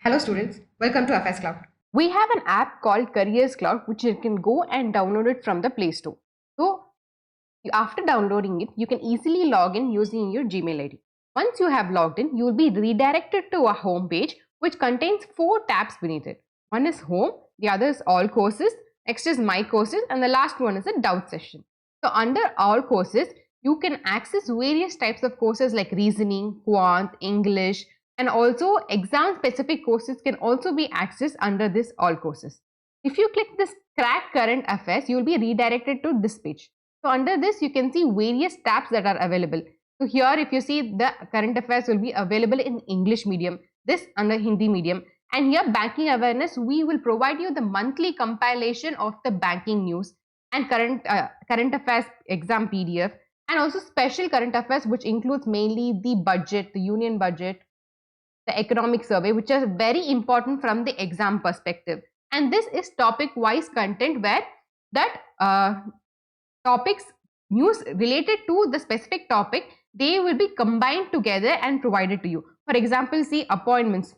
Hello students, welcome to AffairsCloud. We have an app called Careers Cloud which you can go and download it from the Play Store. So after downloading it, you can easily log in using your Gmail ID. Once you have logged in, you will be redirected to a home page which contains 4 tabs beneath it. One is Home, the other is All Courses, next is My Courses, and the last one is a Doubt Session. So under All Courses, you can access various types of courses like Reasoning, Quant, English, and also exam specific courses can also be accessed under this All Courses. If you click this Crack Current Affairs, you will be redirected to this page. So under this, you can see various tabs that are available. So here, if you see, the current affairs will be available in English medium, this under Hindi medium, and here banking awareness, we will provide you the monthly compilation of the banking news and current affairs exam PDF, and also special current affairs which includes mainly the budget, the union budget, the economic survey, which is very important from the exam perspective. And this is topic wise content where that topics news related to the specific topic, they will be combined together and provided to you. For example, see appointments.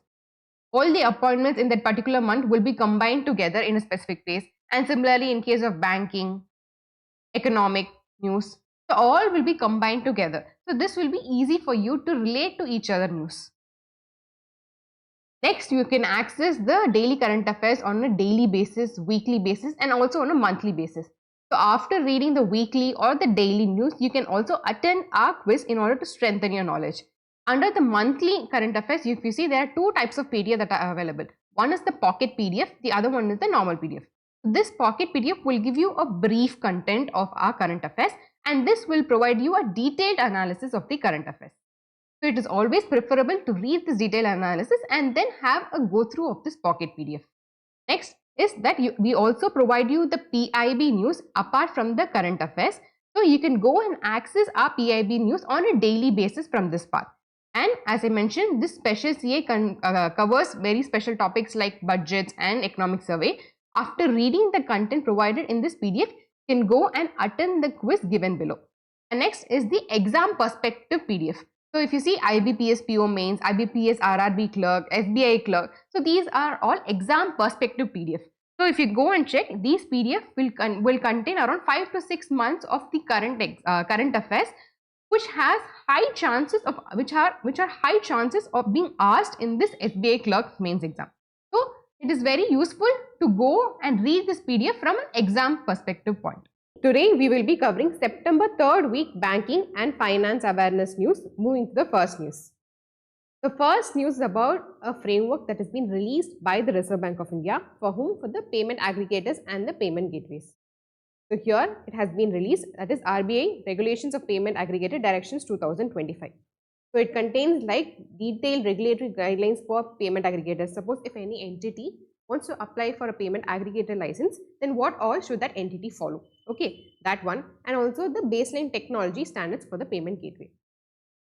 All the appointments in that particular month will be combined together in a specific place. And similarly, in case of banking, economic news, so all will be combined together. So this will be easy for you to relate to each other news. Next, you can access the daily current affairs on a daily basis, weekly basis, and also on a monthly basis. So after reading the weekly or the daily news, you can also attend our quiz in order to strengthen your knowledge. Under the monthly current affairs, if you see, there are 2 types of PDF that are available. One is the pocket PDF, the other one is the normal PDF. This pocket PDF will give you a brief content of our current affairs, and this will provide you a detailed analysis of the current affairs. So it is always preferable to read this detailed analysis and then have a go through of this pocket PDF. Next is that we also provide you the PIB news apart from the current affairs. So you can go and access our PIB news on a daily basis from this part. And as I mentioned, this special CA covers very special topics like budgets and economic survey. After reading the content provided in this PDF, you can go and attend the quiz given below. And next is the exam perspective PDF. So if you see IBPS PO Mains, IBPS RRB Clerk, SBI Clerk, so these are all exam perspective PDF. So if you go and check, these PDF will contain around 5 to 6 months of the current affairs, which has high chances of high chances of being asked in this SBI Clerk Mains exam. So it is very useful to go and read this PDF from an exam perspective point. Today, we will be covering September 3rd week banking and finance awareness news. Moving to the first news. The first news is about a framework that has been released by the Reserve Bank of India for whom? For the payment aggregators and the payment gateways. So here it has been released, that is RBI Regulations of Payment Aggregator Directions 2025. So it contains like detailed regulatory guidelines for payment aggregators. Suppose if any entity wants to apply for a payment aggregator license, then what all should that entity follow? Okay, that one, and also the baseline technology standards for the payment gateway.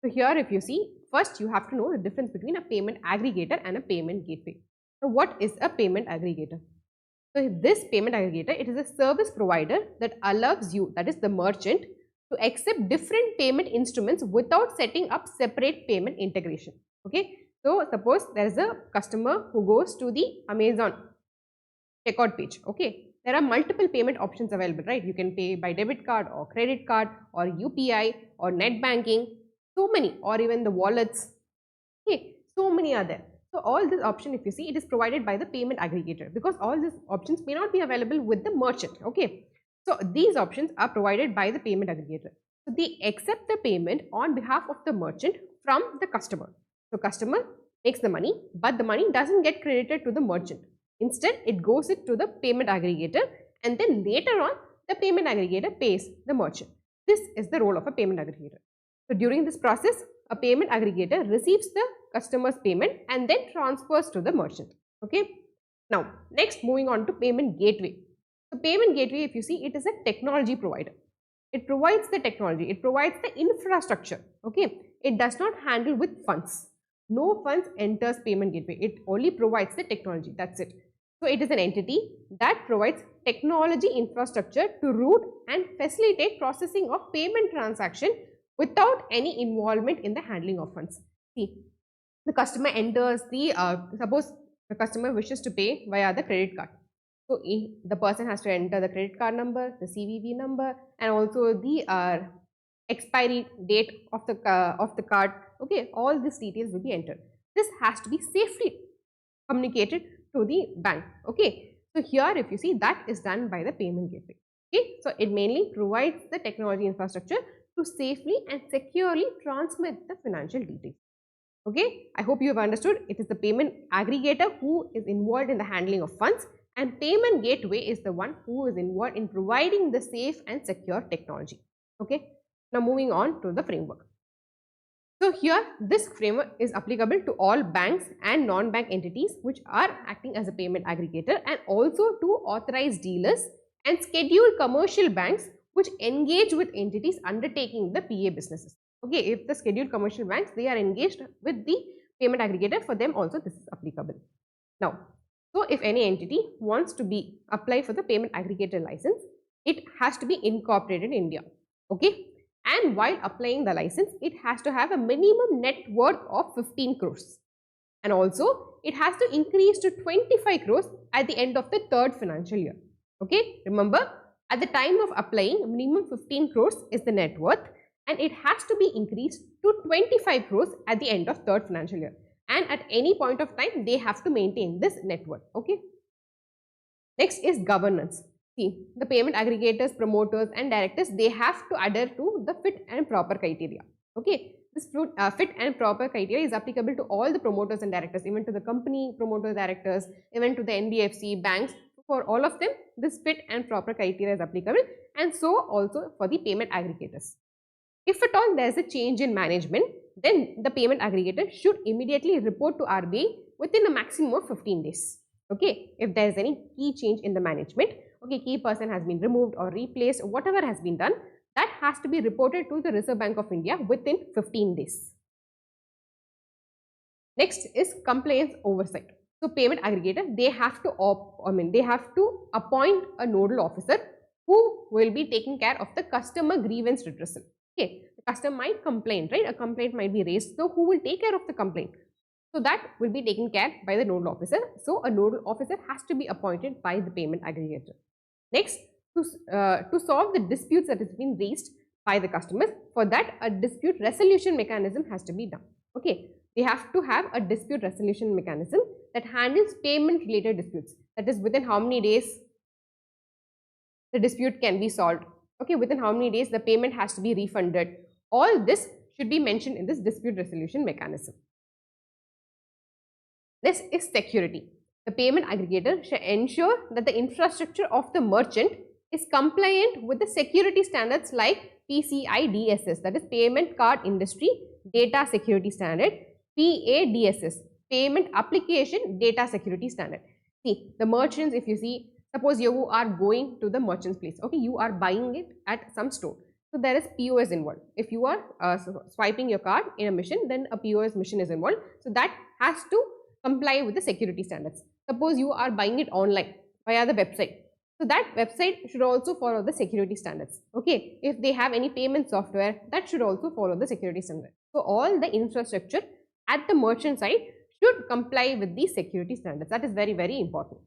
So here if you see, first you have to know the difference between a payment aggregator and a payment gateway. So what is a payment aggregator? So this payment aggregator, it is a service provider that allows you, that is the merchant, to accept different payment instruments without setting up separate payment integration. Okay. So suppose there is a customer who goes to the Amazon checkout page. Okay, there are multiple payment options available, right? You can pay by debit card or credit card or UPI or net banking, so many, or even the wallets. Okay, so many are there. So all this option, if you see, it is provided by the payment aggregator because all these options may not be available with the merchant. Okay, so these options are provided by the payment aggregator. So they accept the payment on behalf of the merchant from the customer. So customer makes the money, but the money doesn't get credited to the merchant. Instead, it goes to the payment aggregator, and then later on, the payment aggregator pays the merchant. This is the role of a payment aggregator. So during this process, a payment aggregator receives the customer's payment and then transfers to the merchant. Okay. Now, next moving on to payment gateway. The payment gateway, if you see, it is a technology provider. It provides the technology, it provides the infrastructure. Okay. It does not handle with funds. No funds enters payment gateway. It only provides the technology. That's it. So it is an entity that provides technology infrastructure to route and facilitate processing of payment transaction without any involvement in the handling of funds. See, the customer enters the, suppose the customer wishes to pay via the credit card. So the person has to enter the credit card number, the CVV number, and also the expiry date of the card. Okay, all these details will be entered. This has to be safely communicated to the bank. Okay, so here if you see, that is done by the payment gateway. Okay, so it mainly provides the technology infrastructure to safely and securely transmit the financial details. Okay, I hope you have understood. It is the payment aggregator who is involved in the handling of funds, and payment gateway is the one who is involved in providing the safe and secure technology. Okay, now moving on to the framework. So here this framework is applicable to all banks and non-bank entities which are acting as a payment aggregator, and also to authorized dealers and scheduled commercial banks which engage with entities undertaking the PA businesses. Okay, if the scheduled commercial banks, they are engaged with the payment aggregator, for them also this is applicable. Now, so if any entity wants to apply for the payment aggregator license, it has to be incorporated in India. Okay, and while applying the license, it has to have a minimum net worth of 15 crores. And also, it has to increase to 25 crores at the end of the third financial year. Okay, remember, at the time of applying, minimum 15 crores is the net worth, and it has to be increased to 25 crores at the end of third financial year. And at any point of time, they have to maintain this net worth. Okay. Next is governance. See, the payment aggregators, promoters and directors, they have to adhere to the fit and proper criteria. Okay, this fit and proper criteria is applicable to all the promoters and directors, even to the company promoters, directors, even to the NBFC, banks. For all of them, this fit and proper criteria is applicable, and so also for the payment aggregators. If at all there is a change in management, then the payment aggregator should immediately report to RBI within a maximum of 15 days. Okay, if there is any key change in the management, okay, key person has been removed or replaced, whatever has been done, that has to be reported to the Reserve Bank of India within 15 days. Next is compliance oversight. So payment aggregator, they have to appoint a nodal officer who will be taking care of the customer grievance redressal. Okay, the customer might complain, right? A complaint might be raised. So who will take care of the complaint? So that will be taken care by the nodal officer. So a nodal officer has to be appointed by the payment aggregator. Next, to solve the disputes that has been raised by the customers, for that a dispute resolution mechanism has to be done. Okay, they have to have a dispute resolution mechanism that handles payment related disputes. That is, within how many days the dispute can be solved. Okay, within how many days the payment has to be refunded. All this should be mentioned in this dispute resolution mechanism. Next is security. The payment aggregator should ensure that the infrastructure of the merchant is compliant with the security standards like PCI DSS, that is Payment Card Industry Data Security Standard, PADSS, Payment Application Data Security Standard. See, the merchants, if you see, suppose you are going to the merchant's place, okay, you are buying it at some store. So there is POS involved. If you are swiping your card in a machine, then a POS machine is involved. So that has to comply with the security standards. Suppose you are buying it online via the website. So that website should also follow the security standards. Okay, if they have any payment software, that should also follow the security standards. So all the infrastructure at the merchant side should comply with the security standards. That is very, very important.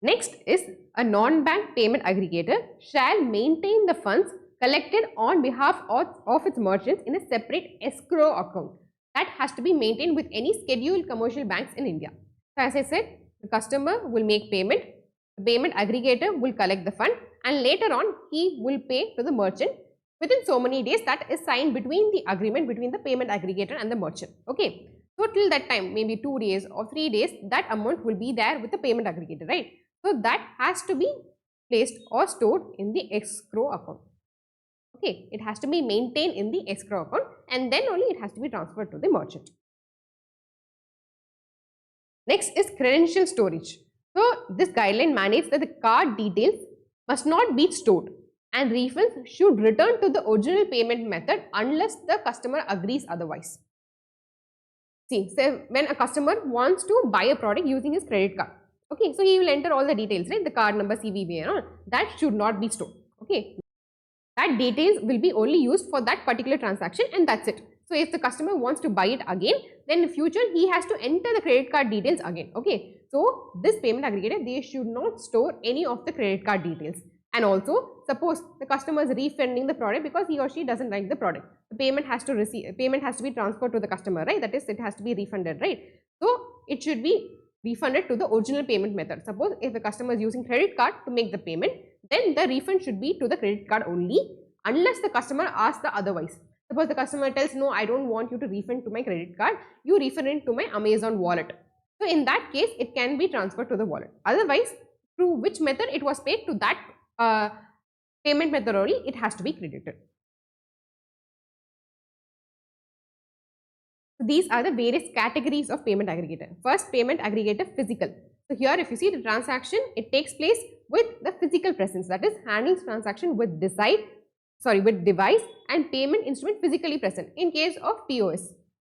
Next is a non-bank payment aggregator shall maintain the funds collected on behalf of its merchants in a separate escrow account. That has to be maintained with any scheduled commercial banks in India. So as I said, the customer will make payment, the payment aggregator will collect the fund, and later on he will pay to the merchant within so many days that is signed between the agreement between the payment aggregator and the merchant. Okay, so till that time, maybe 2 days or 3 days, that amount will be there with the payment aggregator, right? So that has to be placed or stored in the escrow account. Okay, it has to be maintained in the escrow account, and then only it has to be transferred to the merchant. Next is credential storage. So this guideline mandates that the card details must not be stored, and refunds should return to the original payment method unless the customer agrees otherwise. See, so when a customer wants to buy a product using his credit card, okay, so he will enter all the details, right? The card number, CVV and all. That should not be stored. Okay, that details will be only used for that particular transaction, and that's it. So if the customer wants to buy it again, then in future he has to enter the credit card details again. Okay, so this payment aggregator, they should not store any of the credit card details. And also, suppose the customer is refunding the product because he or she doesn't like the product. The payment has to be transferred to the customer, right? That is, it has to be refunded, right? So it should be refunded to the original payment method. Suppose if the customer is using credit card to make the payment, then the refund should be to the credit card only, unless the customer asks the otherwise. Suppose the customer tells, no, I don't want you to refund to my credit card, you refund it to my Amazon wallet. So in that case, it can be transferred to the wallet. Otherwise, through which method it was paid, to that payment method only, it has to be credited. So these are the various categories of payment aggregator. First, payment aggregator physical. So here if you see the transaction, it takes place with the physical presence, that is handles transaction with device and payment instrument physically present in case of POS.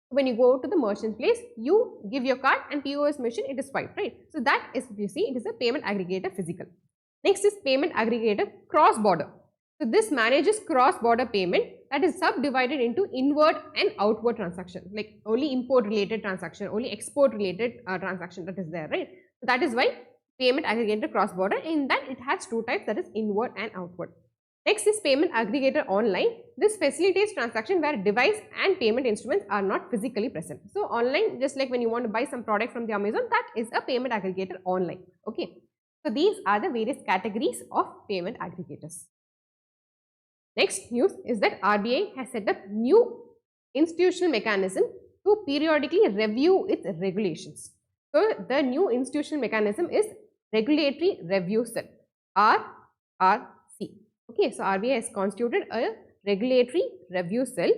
When you go to the merchant place, you give your card and POS machine, it is swiped, right? So that is, if you see, it is a payment aggregator physical. Next is payment aggregator cross-border. So this manages cross-border payment, that is subdivided into inward and outward transaction, like only import related transaction, only export related transaction that is there, right? So that is why payment aggregator cross-border, in that it has two types, that is inward and outward. Next is payment aggregator online. This facilitates transaction where device and payment instruments are not physically present. So online, just like when you want to buy some product from the Amazon, that is a payment aggregator online. Okay. So these are the various categories of payment aggregators. Next news is that RBI has set up new institutional mechanism to periodically review its regulations. So the new institutional mechanism is Regulatory Review Cell, RRC. Okay, so RBI has constituted a Regulatory Review Cell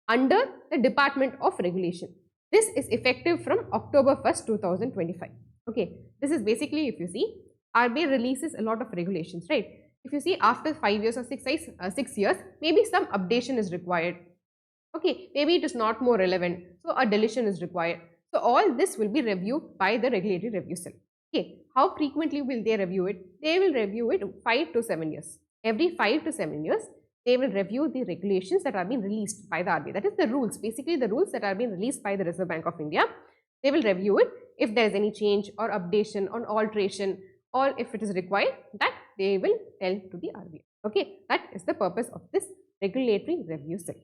under the Department of Regulation. This is effective from October 1st, 2025. Okay, this is basically, if you see, RBI releases a lot of regulations, right? If you see, after 5 years or 6 years, maybe some updation is required. Okay, maybe it is not more relevant, so a deletion is required. So all this will be reviewed by the Regulatory Review Cell. Okay, how frequently will they review it? They will review it 5 to 7 years. Every 5 to 7 years, they will review the regulations that are being released by the RBI. That is the rules, basically the rules that are being released by the Reserve Bank of India. They will review it. If there is any change or updation or alteration, or if it is required, that they will tell to the RBI. Okay, that is the purpose of this Regulatory Review Cell.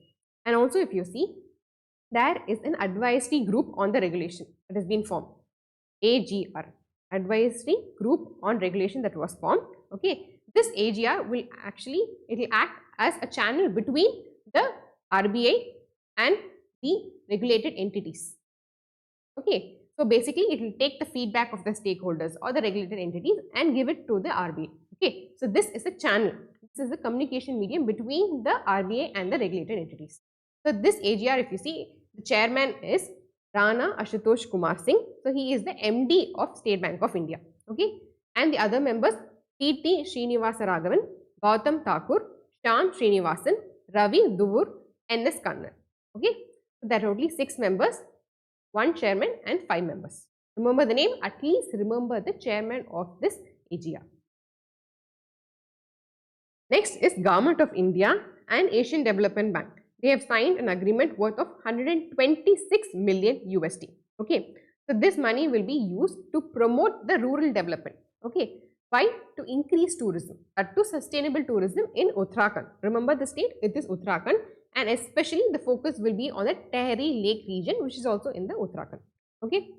And also, if you see, there is an advisory group on the regulation that has been formed, AGR, Advisory Group on Regulation, that was formed. Okay, this AGR will actually, it will act as a channel between the RBI and the regulated entities. Okay, so basically it will take the feedback of the stakeholders or the regulated entities and give it to the RBI. Okay, so this is a channel. This is a communication medium between the RBI and the regulated entities. So this AGR, if you see, the chairman is Rana Ashutosh Kumar Singh. So he is the MD of State Bank of India. Okay, and the other members, T.T. Srinivasa Raghavan, Gautam Thakur, Shyam Srinivasan, Ravi Duvur, N.S. Kannan. Okay, so there are only 6 members, 1 chairman and 5 members. Remember the name, at least remember the chairman of this AGR. Next is Government of India and Asian Development Bank. They have signed an agreement worth of 126 million USD. Okay, so this money will be used to promote the rural development. Okay, why? To increase tourism, to sustainable tourism in Uttarakhand. Remember the state, it is Uttarakhand, and especially the focus will be on the Tehri Lake region, which is also in the Uttarakhand. Okay,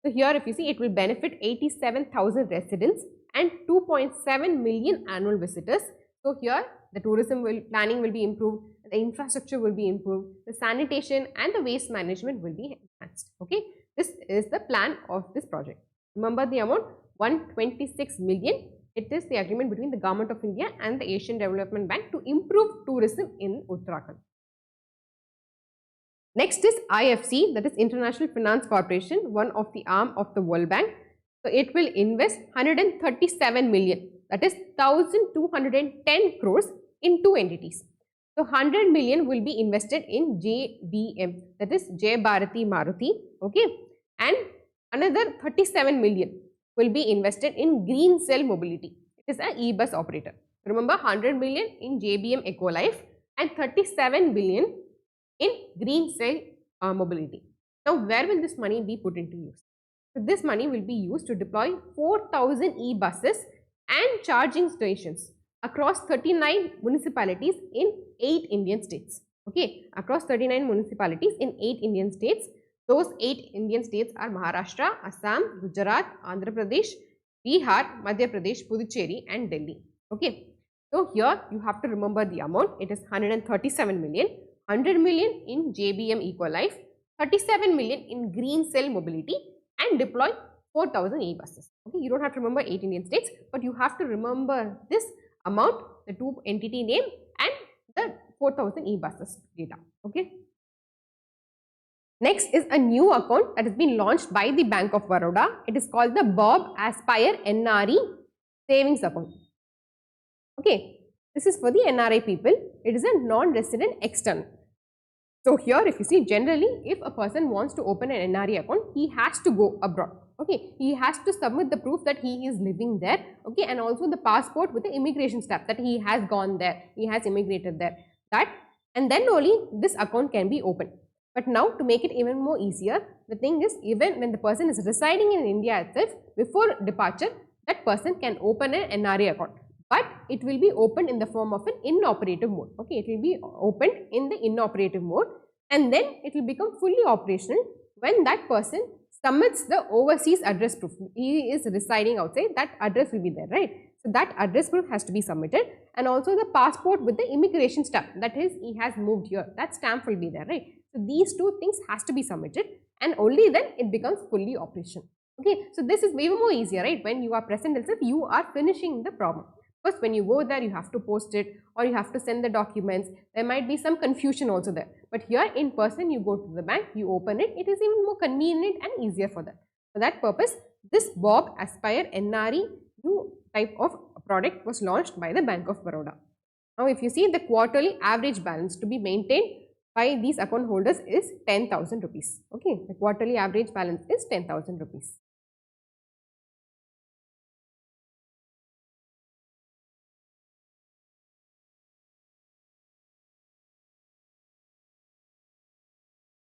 so here if you see, it will benefit 87,000 residents and 2.7 million annual visitors. So here the tourism planning will be improved, the infrastructure will be improved, the sanitation and the waste management will be enhanced. Okay, this is the plan of this project. Remember the amount, 126 million. It is the agreement between the Government of India and the Asian Development Bank to improve tourism in Uttarakhand. Next is IFC, that is International Finance Corporation, one of the arm of the World Bank. So it will invest 137 million, that is 1210 crores in 2 entities. So 100 million will be invested in JBM, that is Jay Bharati Maruti. Okay, and another 37 million will be invested in Green Cell Mobility. It is an e-bus operator. Remember, 100 million in JBM Ecolife and 37 billion in green cell mobility. Now, where will this money be put into use? So, this money will be used to deploy 4,000 e-buses and charging stations across 39 municipalities in 8 Indian states. Okay, across 39 municipalities in 8 Indian states. Those 8 Indian states are Maharashtra, Assam, Gujarat, Andhra Pradesh, Bihar, Madhya Pradesh, Puducherry and Delhi. Okay, so here you have to remember the amount. It is 137 million, 100 million in JBM Equalife, 37 million in green cell mobility and deploy 4,000 e-buses. Okay, you don't have to remember 8 Indian states, but you have to remember this amount, the two entity name and the 4,000 e-buses data. Okay. Next is a new account that has been launched by the Bank of Baroda. It is called the Bob Aspire NRI Savings Account. Okay, this is for the NRI people. It is a non-resident external. So here if you see, generally if a person wants to open an NRI account, he has to go abroad. Okay, he has to submit the proof that he is living there. Okay, and also the passport with the immigration stamp that he has gone there, he has immigrated there. That, and then only this account can be opened. But now to make it even more easier, the thing is, even when the person is residing in India itself, before departure, that person can open an NRI account. But it will be opened in the form of an inoperative mode. Okay, it will be opened in the inoperative mode and then it will become fully operational when that person submits the overseas address proof. He is residing outside, that address will be there, right? So that address proof has to be submitted and also the passport with the immigration stamp, that is he has moved here, that stamp will be there, right? So these two things has to be submitted and only then it becomes fully operational. Okay, so this is way more easier, right? When you are present itself, you are finishing the problem. First, when you go there, you have to post it or you have to send the documents. There might be some confusion also there. But here in person, you go to the bank, you open it. It is even more convenient and easier for that. For that purpose, this Bob Aspire NRI new type of product was launched by the Bank of Baroda. Now, if you see the quarterly average balance to be maintained by these account holders is 10,000 rupees. Okay, the quarterly average balance is 10,000 rupees.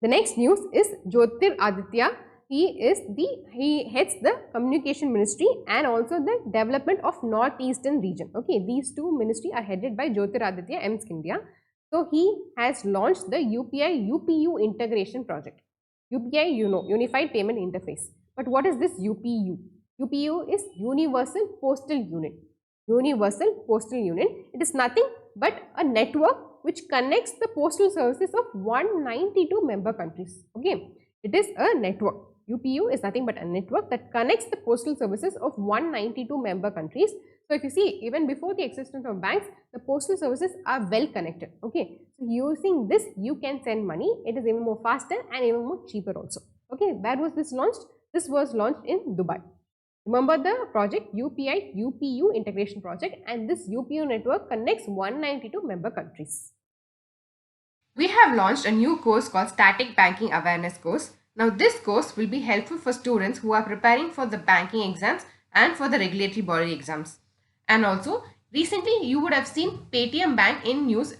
The next news is Jyotir Aditya. He heads the communication ministry and also the development of northeastern region. Okay, these two ministries are headed by Jyotir Aditya MSc India. So he has launched the UPI UPU integration project. UPI, you know, Unified Payment Interface. But what is this UPU? UPU is Universal Postal Unit. Universal Postal Unit. It is nothing but a network which connects the postal services of 192 member countries. Okay, it is a network. UPU is nothing but a network that connects the postal services of 192 member countries. So if you see, even before the existence of banks, the postal services are well connected. Okay, so using this, you can send money. It is even more faster and even more cheaper also. Okay, where was this launched? This was launched in Dubai. Remember the project UPI UPU integration project, and this UPU network connects 192 member countries. We have launched a new course called Static Banking Awareness course. Now this course will be helpful for students who are preparing for the banking exams and for the regulatory body exams. And also recently you would have seen Paytm Bank in news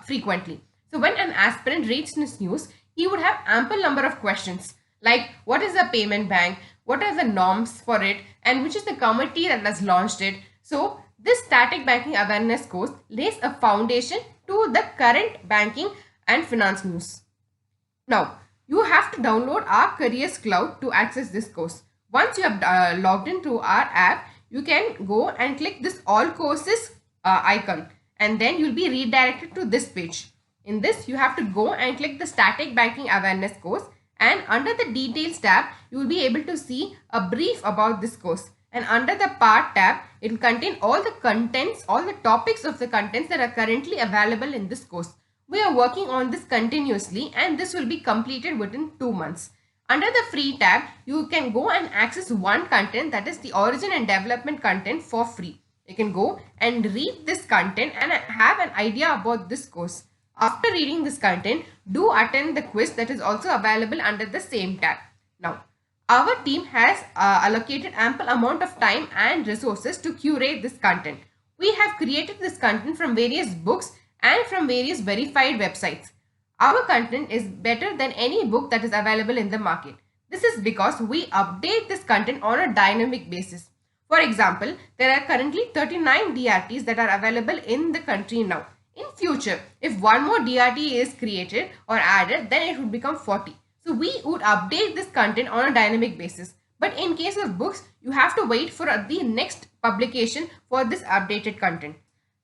frequently. So when an aspirant reads this news, he would have ample number of questions like what is a payment bank, what are the norms for it, and which is the committee that has launched it. So this Static Banking Awareness course lays a foundation to the current banking and finance news. Now, you have to download our Careers Cloud to access this course. Once you have logged into our app, you can go and click this All Courses icon and then you'll be redirected to this page. In this, you have to go and click the Static Banking Awareness course, and under the Details tab, you will be able to see a brief about this course. And under the Part tab, it will contain all the contents, all the topics of the contents that are currently available in this course. We are working on this continuously and this will be completed within 2 months. Under the Free tab, you can go and access one content, that is the origin and development content, for free. You can go and read this content and have an idea about this course. After reading this content, do attend the quiz that is also available under the same tab. Now, our team has allocated ample amount of time and resources to curate this content. We have created this content from various books and from various verified websites. Our content is better than any book that is available in the market. This is because we update this content on a dynamic basis. For example, there are currently 39 DRTs that are available in the country now. In future, if one more DRT is created or added, then it would become 40. So we would update this content on a dynamic basis. But in case of books, you have to wait for the next publication for this updated content.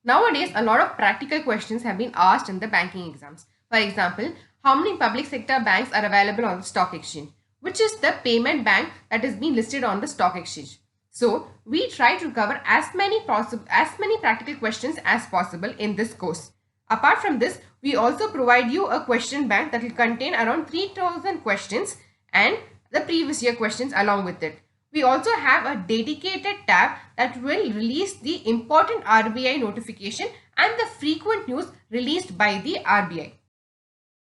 Nowadays, a lot of practical questions have been asked in the banking exams. For example, how many public sector banks are available on the stock exchange? Which is the payment bank that is being listed on the stock exchange? So, we try to cover as many practical questions as possible in this course. Apart from this, we also provide you a question bank that will contain around 3000 questions and the previous year questions along with it. We also have a dedicated tab that will release the important RBI notification and the frequent news released by the RBI.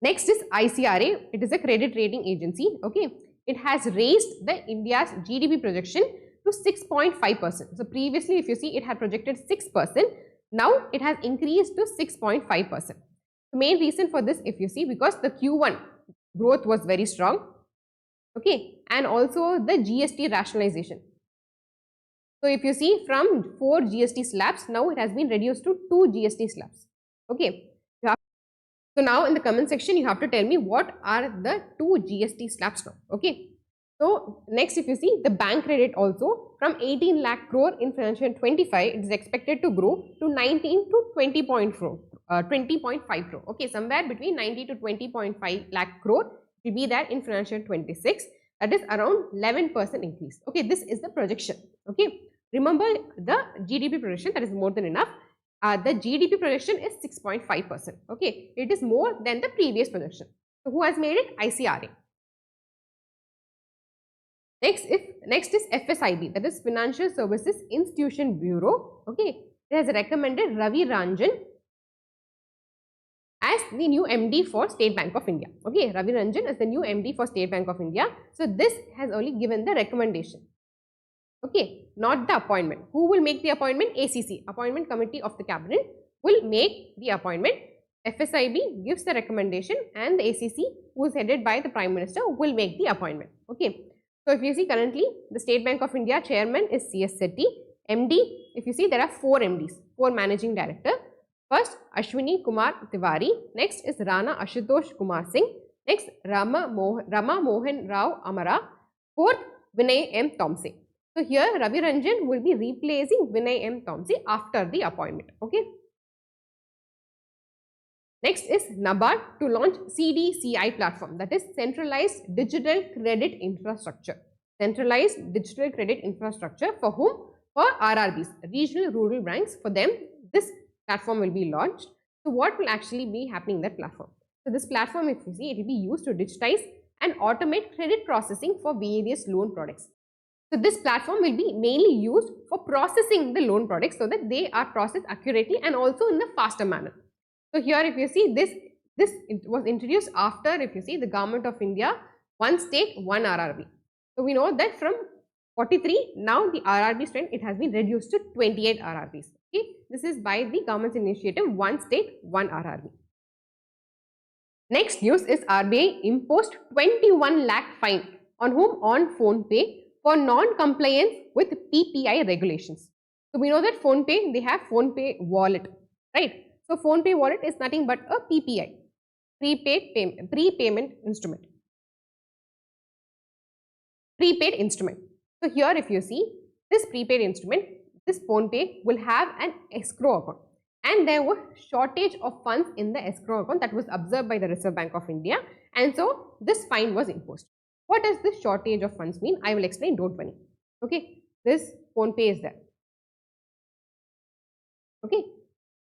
Next is ICRA. It is a credit rating agency. Okay, it has raised the India's GDP projection to 6.5%. So previously, if you see, it had projected 6%. Now it has increased to 6.5%. The main reason for this, if you see, because the Q1 growth was very strong. Okay, and also the GST rationalization. So if you see, from 4 GST slabs, now it has been reduced to 2 GST slabs. Okay. So now in the comment section, you have to tell me what are the 2 GST slabs now. Okay. So next, if you see, the bank credit also from 18 lakh crore in financial 25, it is expected to grow to 19 to 20.5 crore. Okay, somewhere between 90 to 20.5 lakh crore will be that in financial 26. That is around 11% increase. Okay, this is the projection. Okay, remember the GDP projection, that is more than enough. The GDP projection is 6.5%. Okay, it is more than the previous projection. So who has made it? ICRA. Next is FSIB, that is Financial Services Institution Bureau. Okay, it has recommended Ravi Ranjan as the new MD for State Bank of India. Okay, Ravi Ranjan is the new MD for State Bank of India. So this has only given the recommendation. Okay, not the appointment. Who will make the appointment? ACC, Appointment Committee of the Cabinet, will make the appointment. FSIB gives the recommendation and the ACC, who is headed by the Prime Minister, will make the appointment. Okay. So if you see, currently the State Bank of India chairman is CS Sethi. MD, if you see, there are 4 MDs, 4 managing director. First, Ashwini Kumar Tiwari. Next is Rana Ashutosh Kumar Singh. Next, Rama Mohan Rao Amara. Fourth, Vinay M. Thomse. So here Ravi Ranjan will be replacing Vinay M. Thomse after the appointment. Okay. Next is NABARD to launch CDCI platform, that is Centralized Digital Credit Infrastructure. Centralized Digital Credit Infrastructure for whom? For RRBs, Regional Rural Banks. For them, this platform will be launched. So what will actually be happening in that platform? So this platform, if you see, it will be used to digitize and automate credit processing for various loan products. So this platform will be mainly used for processing the loan products so that they are processed accurately and also in a faster manner. So here if you see, this it was introduced after, if you see, the Government of India, one state, one RRB. So we know that from 43, now the RRB strength, it has been reduced to 28 RRBs. Okay, this is by the government's initiative, one state, one RRB. Next news is RBI imposed 21 lakh fine on whom? On PhonePe for non-compliance with PPI regulations. So we know that PhonePe, they have PhonePe wallet, right? So PhonePe wallet is nothing but a PPI, prepayment instrument. Prepaid instrument. So here if you see, this prepaid instrument, this PhonePe will have an escrow account, and there was shortage of funds in the escrow account that was observed by the Reserve Bank of India, and so this fine was imposed. What does this shortage of funds mean? I will explain, don't worry. Okay, this PhonePe is there. Okay,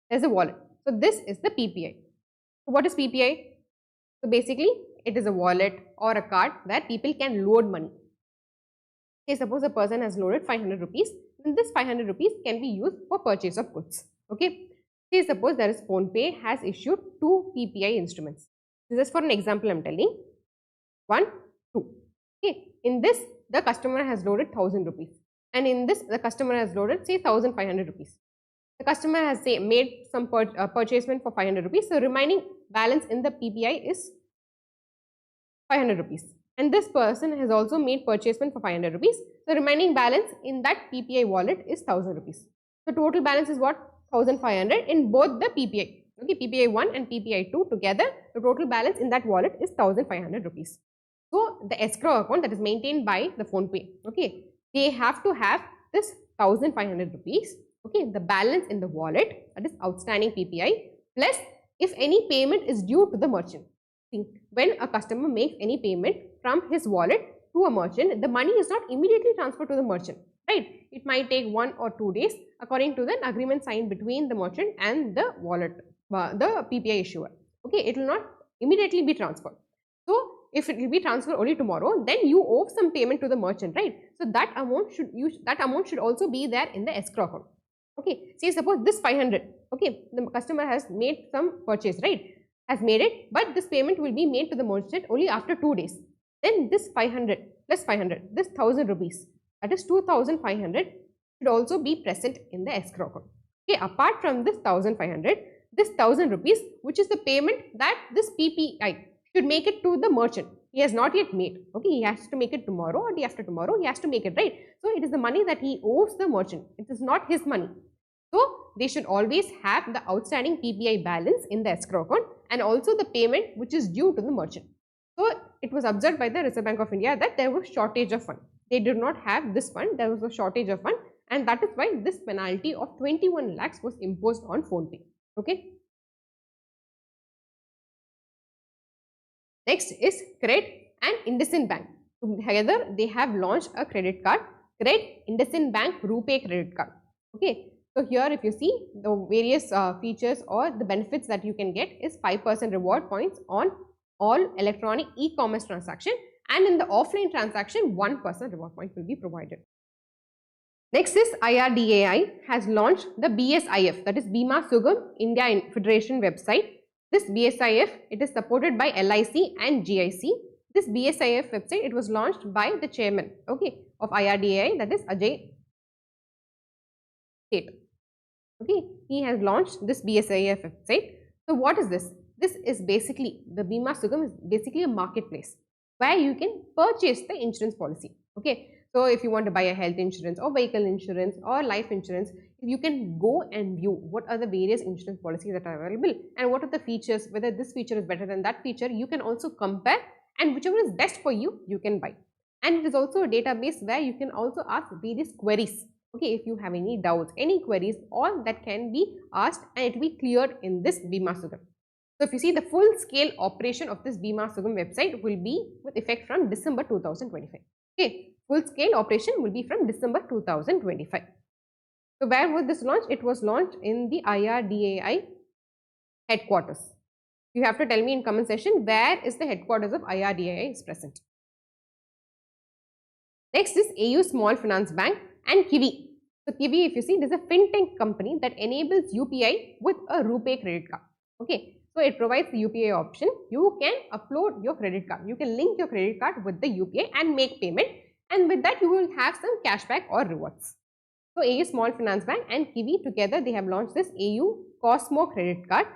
there's a wallet. So this is the PPI. So what is PPI? So basically, it is a wallet or a card where people can load money. Okay, suppose a person has loaded 500 rupees, then this 500 rupees can be used for purchase of goods. Okay, say suppose there is PhonePe has issued 2 PPI instruments. This is for an example I am telling. 1, 2. Okay, in this the customer has loaded 1000 rupees, and in this the customer has loaded say 1500 rupees. The customer has say made some purchasement for 500 rupees, so remaining balance in the PPI is 500 rupees. And this person has also made purchasement for 500 rupees. The remaining balance in that PPI wallet is 1000 rupees. The total balance is what? 1500 in both the PPI. Okay, PPI 1 and PPI 2 together, the total balance in that wallet is 1500 rupees. So the escrow account that is maintained by the PhonePe, okay, they have to have this 1500 rupees, okay, the balance in the wallet, that is outstanding PPI, plus if any payment is due to the merchant. When a customer makes any payment from his wallet to a merchant, the money is not immediately transferred to the merchant, right? It might take 1 or 2 days according to the agreement signed between the merchant and the wallet, the PPI issuer. Okay, it will not immediately be transferred. So if it will be transferred only tomorrow, then you owe some payment to the merchant, right? So that amount should also be there in the escrow account. Okay, say suppose this 500, okay, the customer has made some purchase, right? Has made it, but this payment will be made to the merchant only after 2 days. Then this 500 plus 500, this 1000 rupees, that is 2500, should also be present in the escrow account. Okay, apart from this 1500, this 1000 rupees, which is the payment that this PPI should make it to the merchant. He has not yet made. Okay, he has to make it tomorrow or day after tomorrow. He has to make it, right? So it is the money that he owes the merchant. It is not his money. So they should always have the outstanding PPI balance in the escrow account and also the payment which is due to the merchant. So it was observed by the Reserve Bank of India that there was shortage of fund. They did not have this fund. There was a shortage of fund, and that is why this penalty of 21 lakhs was imposed on PhonePe. Okay. Next is CRED and IndusInd Bank. Together they have launched a credit card, CRED IndusInd Bank RuPay credit card. Okay. So here if you see the various features or the benefits that you can get is 5% reward points on all electronic e-commerce transaction, and in the offline transaction 1% reward point will be provided. Next is IRDAI has launched the BSIF, that is Bima Sugam India Federation website. This BSIF, it is supported by LIC and GIC. This BSIF website, it was launched by the chairman, okay, of IRDAI, that is Ajay State. Okay, he has launched this BSIF website. So what is this? This is basically, the Bima Sugam is basically a marketplace where you can purchase the insurance policy. Okay, so if you want to buy a health insurance or vehicle insurance or life insurance, you can go and view what are the various insurance policies that are available and what are the features, whether this feature is better than that feature. You can also compare, and whichever is best for you, you can buy. And it is also a database where you can also ask various queries. Okay, if you have any doubts, any queries, all that can be asked and it will be cleared in this Bima Sugam. So if you see, the full scale operation of this Bima Sugam website will be with effect from December 2025. Okay, full scale operation will be from December 2025. So where was this launched? It was launched in the IRDAI headquarters. You have to tell me in comment section where is the headquarters of IRDAI is present. Next is AU Small Finance Bank and Kiwi. So Kiwi, if you see, it is a fintech company that enables UPI with a RuPay credit card. Okay, so it provides the UPI option. You can upload your credit card. You can link your credit card with the UPI and make payment, and with that you will have some cashback or rewards. So AU Small Finance Bank and Kiwi together, they have launched this AU Cosmo credit card.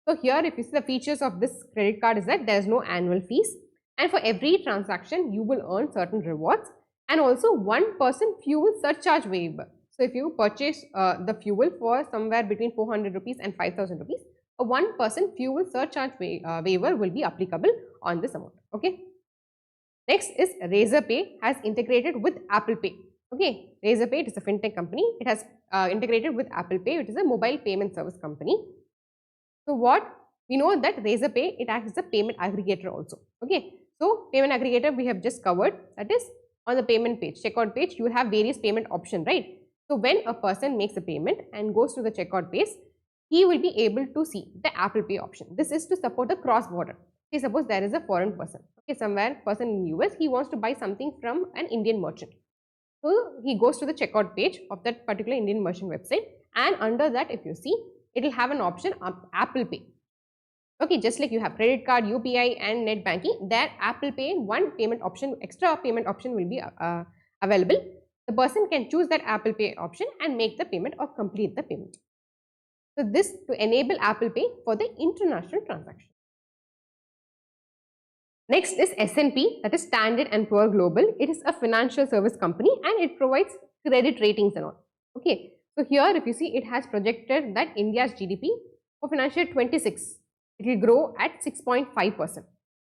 So here if you see, the features of this credit card is that there is no annual fees, and for every transaction you will earn certain rewards, and also 1% fuel surcharge waiver. So if you purchase the fuel for somewhere between 400 rupees and 5000 rupees, a 1% fuel surcharge waiver will be applicable on this amount. Okay. Next is Razorpay has integrated with Apple Pay. Okay, Razorpay, it is a fintech company. It has integrated with Apple Pay, which is a mobile payment service company. So what we know that Razorpay, it acts as a payment aggregator also. Okay, so payment aggregator we have just covered, that is on the payment page, checkout page, you have various payment options, right? So when a person makes a payment and goes to the checkout page, he will be able to see the Apple Pay option. This is to support the cross-border. Okay, suppose there is a foreign person, okay, somewhere person in US, he wants to buy something from an Indian merchant. So he goes to the checkout page of that particular Indian merchant website, and under that if you see, it will have an option of Apple Pay. Okay, just like you have credit card, UPI and net banking, there Apple Pay, one payment option, extra payment option will be available. The person can choose that Apple Pay option and make the payment or complete the payment. So this to enable Apple Pay for the international transaction. Next is S&P, that is Standard and Poor Global. It is a financial service company and it provides credit ratings and all. Okay, so here if you see, it has projected that India's GDP for financial year 26, it will grow at 6.5%.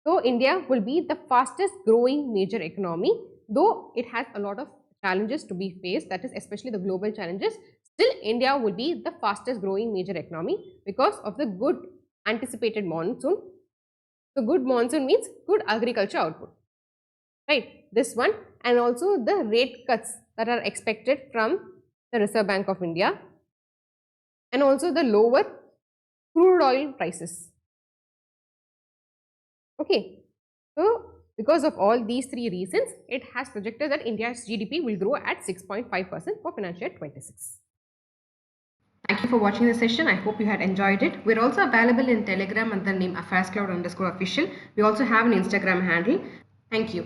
So India will be the fastest growing major economy, though it has a lot of challenges to be faced, that is especially the global challenges. Still, India will be the fastest growing major economy because of the good anticipated monsoon. So good monsoon means good agriculture output, right? This one, and also the rate cuts that are expected from the Reserve Bank of India, and also the lower crude oil prices. Okay, so because of all these three reasons, it has projected that India's GDP will grow at 6.5% for financial year 26. Thank you for watching the session. I hope you had enjoyed it. We're also available in Telegram under the name AffairsCloud_official. We also have an Instagram handle. Thank you.